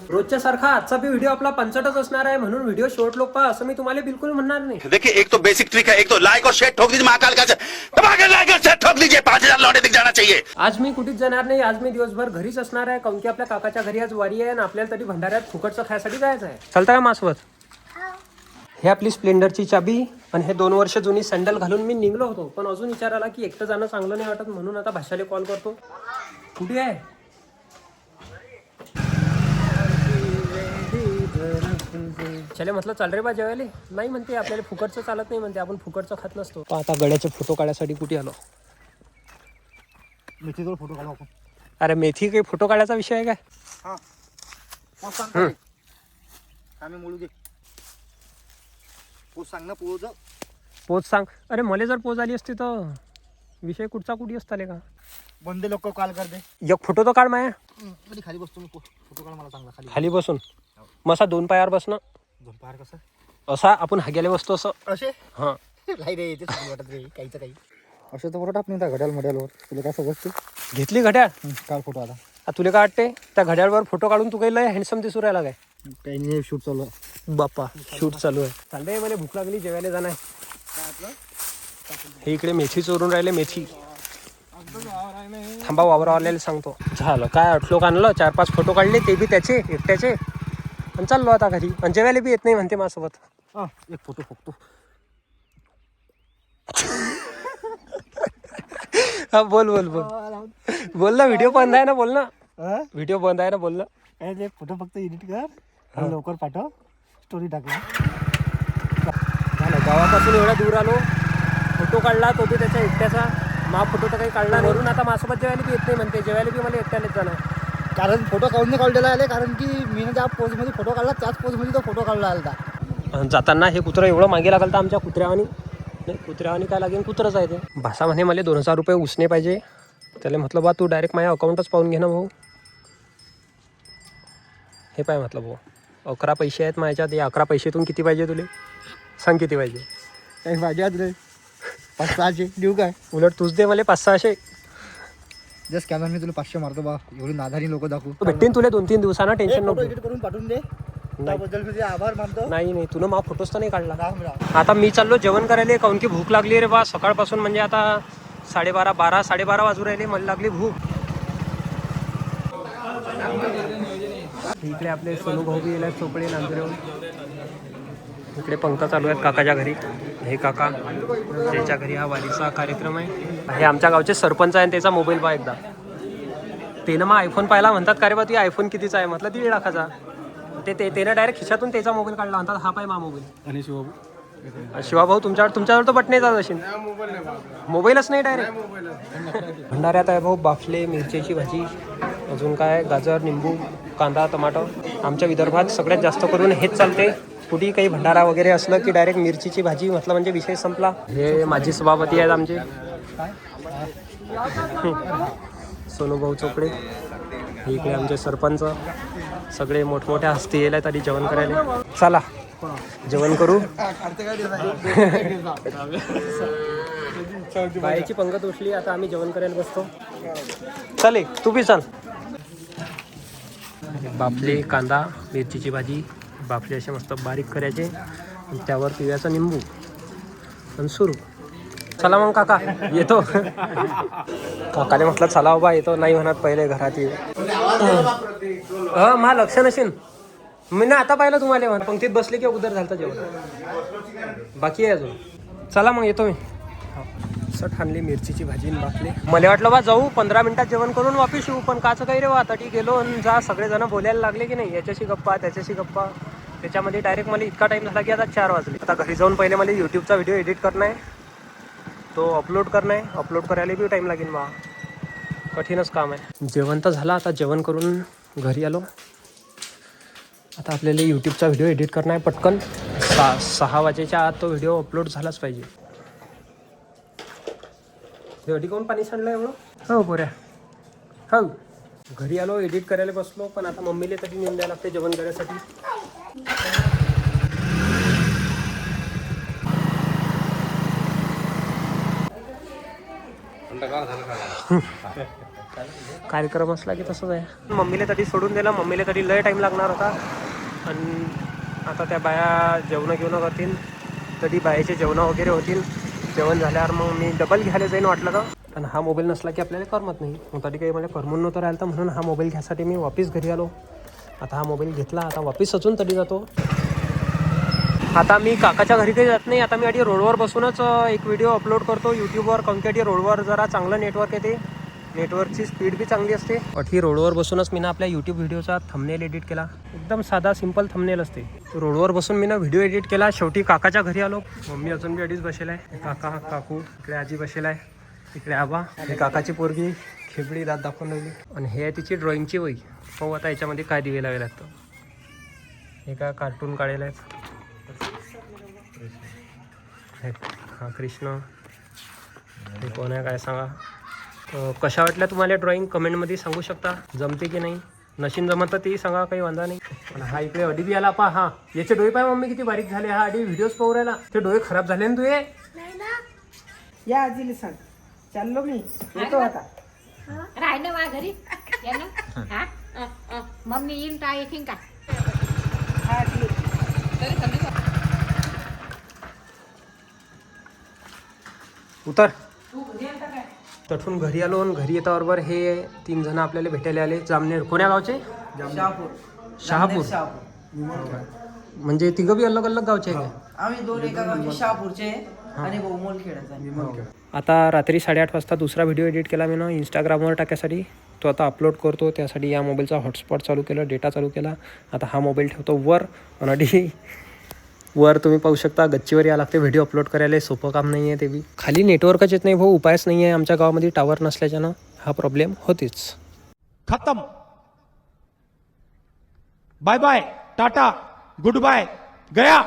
रोजच्या सारखा आजचा बी व्हिडिओ आपला 65च असणार आहे, म्हणून व्हिडिओ शॉर्ट लोक पहा असं मी तुम्हाला बिलकुल म्हणणार नाही। देखिए एक तो बेसिक ट्रिक है, एक तो लाइक और शेयर ठोक दीजिए महाकाल का दबा के लाइक और शेयर ठोक दीजिए, 5000 लौटे दिख जाना चाहिए। आज मी कुठेच जाणार नाही, आज मी दिवसभर घरीच असणार आहे, काऊन की आपल्या काकाच्या घरी आज वारी आहे आणि आपल्याला तरी भंडाऱ्यात फुकटचं खायसाठी जायचं आहे। चालतं का माझ्यासोबत? हे आपली स्प्लेंडरची चाबी आणि हे 2 वर्ष जुनी सँडल घालून मी निघलो होतो, पण अजून विचार आला की एकटं जाणं चांगलं नाही वाटत, म्हणून आता भाषाला कॉल करतो। कुठे आहे? चले म्हटलं चाल रे बा जेवायला, नाही म्हणते आपल्याला फुकटचं चालत नाही म्हणते, आपण फुकटचं खात नसतो। आता गड्याचे फोटो काढायसाठी कुठे आलो? मेथीजवळ फोटो काढू आपण। अरे मेथी काही फोटो काढायचा विषय आहे काय? हा पोच सांग आम्ही मुळू दे, पोच सांग ना, पोच पोच सांग। अरे मला जर पोच आली असती तर विषय कुठचा कुठे असताले का? बंदे लोक कॉल करते, एक फोटो तर काढ माया। खाली बसतो मी, फोटो काढ मला चांगला खाली खाली बसून मसा 2 पायावर बसणं, दोन पार कसं असा आपण हाग्याला बसतो असं। असे हां नाही रे, ते वाटत रे काहीच काही असं तर फोटो टाकणे त्या घड्याल मड्यालवर, तुला काय समजते? घेतली घड्याळ? काल फोटो आता तुला काय वाटते त्या घड्याळवर फोटो काढून तू काही लय हँडसम दिसू राहिला काय? काही नाही, शूट चालू बाप्पा शूट चालू आहे। चाललंय मला भूक लागली, जेवायला जाणार आहे। हे इकडे मेथी चोरून राहिले, मेथी थांबा वावरावाल्याला सांगतो। झालं काय, आठलोक आणलं, 4-5 फोटो काढले, ते बी त्याचे एकट्याचे, आणि चाललो आता घरी। आणि जेवायला बी येत नाही म्हणते माझ्यासोबत। एक फोटो फुकतो। हा बोल बोल बोल बोल ना, व्हिडिओ बंद आहे ना, बोल ना, व्हिडिओ बंद आहे ना, बोल ना। काय ते फोटो फक्त एडिट कर आणि लवकर पाठव, स्टोरी टाकला। झालं गावापासून एवढा दूर आलो, फोटो काढला, तो बी त्याच्या एकट्याचा, मा फोटो तर काही काढला नाही, वरून आता माझ्यासोबत जेवायला बी येत नाही म्हणते, जेवायला बी मला एकट्यानेच जाणार। कारण फोटो काढून नाही काढलेला आहे, कारण की मी ज्या पोजमध्ये फोटो काढला त्याच पोजमध्ये तो फोटो काढला आला। जाताना हे कुत्रं एवढं मागे लागलं तर आमच्या कुत्र्यावानी, नाही कुत्र्यावानी काय लागेल, कुत्रंच आहे ते। भाषा म्हणे मला 2000 रुपये उसने पाहिजे, त्याला म्हटलं बा तू डायरेक्ट माझ्या अकाउंटच पाहून घे ना भाऊ। हे पाय म्हटलं भाऊ 11 पैसे आहेत माझ्यात, या 11 पैशातून किती पाहिजे तुला सांग, किती पाहिजे? काही पाहिजे रे, 500 देऊ काय? उलट तूच दे मला 500-600। जस्ट कॅमेरा मी तुला 500 मारतो बा, एवढी नादारी लोक दाखवू भेटतील तुला 2-3 दिवसांना, टेन्शन नको। एडिट करून पाठवून दे, त्याबद्दल तुझे आभार मानतो। नाही तुला मा फोटोच तर नाही काढला। राम राम। आता मी चाललो जेवण करायला, काऊन की भूक लागली रे बा सकाळपासून, म्हणजे आता 12:30 वाजू राहिले, मला लागली भूक। इकडे आपले सोनू भाऊ बी येला चोपडे नांदूरहून, इकडे पंखा चालू आहेत काकाच्या घरी। हे काका त्याच्या घरी हा वारीचा कार्यक्रम आहे। हे आमच्या गावचे सरपंच आहे, त्याचा मोबाईल पहा एकदा। त्यानं मग आयफोन पाहिला, म्हणतात का रे बा ती आयफोन कितीचा आहे, म्हटलं 1.5 लाखाचा। त्यानं डायरेक्ट खिशातून त्याचा मोबाईल काढला, म्हणतात हा पाय मा मोबाईल। आणि शिवाभाऊ तुमच्यावर तर बटणे जात असेल, मोबाईलच नाही डायरेक्ट। भंडाऱ्यात आहे भाऊ बाफले, मिरच्याची भाजी, अजून काय गाजर, निंबू, कांदा, टमाटर। आमच्या विदर्भात सगळ्यात जास्त करून हेच चालते, कुठेही काही भंडारा वगैरे असलं की डायरेक्ट मिरचीची भाजी, म्हटलं म्हणजे विषय संपला। हे माझी सभापती आहेत आमचे सोनूभाऊ चोपडे, इकडे आमचे सरपंच, सगळे मोठमोठ्या हस्ती येल्या तरी जेवण करायला। चला जेवण करू। बाईची पंगत उठली, आता आम्ही जेवण करायला बसतो। चालेल तू बी चाल। बाफले, कांदा, मिरचीची भाजी, बाफले असे मस्त बारीक करायचे, त्यावर पिव्याचा निंबू आणि सुरू। चला मग काका येतो। काकाने म्हटलं चला बाबा येतो, नाही म्हणत पहिले घरात ये। मा लक्ष नसेल, मी ना आता पाहिलं तुम्हाला, म्हणा पंक्तीत बसले की उदर झालं जेवण, बाकी आहे अजून। चला मग येतो मी। सट आणली मिरचीची भाजी बाफले। मला वाटलं बा जाऊ 15 मिनिटात जेवण करून वापिस येऊ, पण काचं काही रे वा तटी गेलो आणि जा सगळेजण बोलायला लागले की नाही, याच्याशी गप्पा त्याच्याशी गप्पा, त्याच्यामध्ये डायरेक्ट मला इतका टाईम झाला की आता 4 वाजले। आता घरी जाऊन पहिले मला यूट्यूबचा व्हिडिओ एडिट करणं आहे, तो अपलोड करणं आहे, अपलोड करायला बी टाईम लागेल बा, कठीणच काम आहे। जेवण तर झालं, आता जेवण करून घरी आलो। आता आपल्याला यूट्यूबचा व्हिडिओ एडिट करणं आहे पटकन, 6 वाजेच्या आत तो व्हिडिओ अपलोड झालाच पाहिजे। एवढी कोण पाणी सांडलं एवढं? हो पोऱ्या, हो घरी आलो, एडिट करायला बसलो, पण आता मम्मीला तरी नेऊन द्यायला लागते जेवण करायसाठी। कार्यक्रम असला की तसंच आहे. मम्मीला तरी सोडून दिला, मम्मीला तरी लय टाईम लागणार होता. आणि आता त्या बाया जेवणं करतील, तरी बायाचे जेवणं वगैरे होतील. जेवण झाल्यावर मग मी डबल घ्यायला जाईन वाटलं तर. आणि हा मोबाईल नसला की आपल्याला करमत नाही. मग तरी काही मला करमून नव्हतं राहिलं तर म्हणून हा मोबाईल घ्यायसाठी मी वापस घरी आलो. आता हा मोबाईल घेतला, आता वापस अजून तरी जातो. आता मी काकाच्या घरी काही जात नाही. आता मी आधी रोडवर बसूनच एक व्हिडिओ अपलोड करतो यूट्यूबवर. कारण की आधी रोडवर जरा चांगलं नेटवर्क येते, नेटवर्कची स्पीड बी चांगली असते. अठी रोडवर बसूनच मी ना आपल्या यूट्यूब व्हिडिओचा थंबनेल एडिट केला. एकदम साधा सिंपल थंबनेल असते. रोडवर बसून मी ना व्हिडिओ एडिट केला. शेवटी काकाच्या घरी आलो. मम्मी अजून बी अडीच बसेल आहे, काका काकू इकडे, आजी बसेल आहे इकडे, आबा हे काकाची पोरगी खेबडी दात दाखवून राहिली. आणि हे आहे तिची ड्रॉइंगची वही. पाहू आता याच्यामध्ये काय दिवे लावे लागतं. हे का कार्टून काढलेलं आहे. हा कृष्ण, हे कोण आहे काय सांगा. कशा वाटल्या तुम्हाला ड्रॉइंग कमेंटमध्ये सांगू शकता. जमते की नाही, नशीन जमत तर तेही सांगा, काही वांधा नाही. आणि हा इकडे अडी बी आला पहा. हा याचे डोळे पाय मम्मी किती बारीक झाले. हा अडी व्हिडिओज पाहू राहिला. ते डोळे खराब झाले ना तुझे. या आजीला सांग, चाललो मी येतो आता. राह ना वा घरी ये ना. हा मम्मी येईन का येईन का. हा ठीक. उतर. तठून घरी आलो आणि घरी येताबरोबर हे 3 जण आपल्याला भेटायला आले. जामनेर कोण्या गावचे? शहापूर. म्हणजे तिघं बी अलग अलग गावचे आहे का? आम्ही दोन एका गावचे, शहापूरचे आणि बहुमोल खेळायचा. आता रात्री 8:30 वाजता दुसरा व्हिडिओ एडिट केला मी ना इंस्टाग्रामवर टाकायसाठी. तो आता अपलोड करतो. त्यासाठी या मोबाईलचा हॉटस्पॉट चालू केला, डेटा चालू केला. आता हा मोबाईल ठेवतो वर. आणि वर तुम्ही पाहू शकता गच्चीवर या लागते व्हिडिओ अपलोड करायला. सोपं काम नाही आहे ते बी. खाली नेटवर्कच येत नाही भाऊ, उपायच नाही आहे. आमच्या गावामध्ये टावर नसल्याच्यानं हा प्रॉब्लेम होतीच. खत्म. Bye bye, tata, goodbye, गया.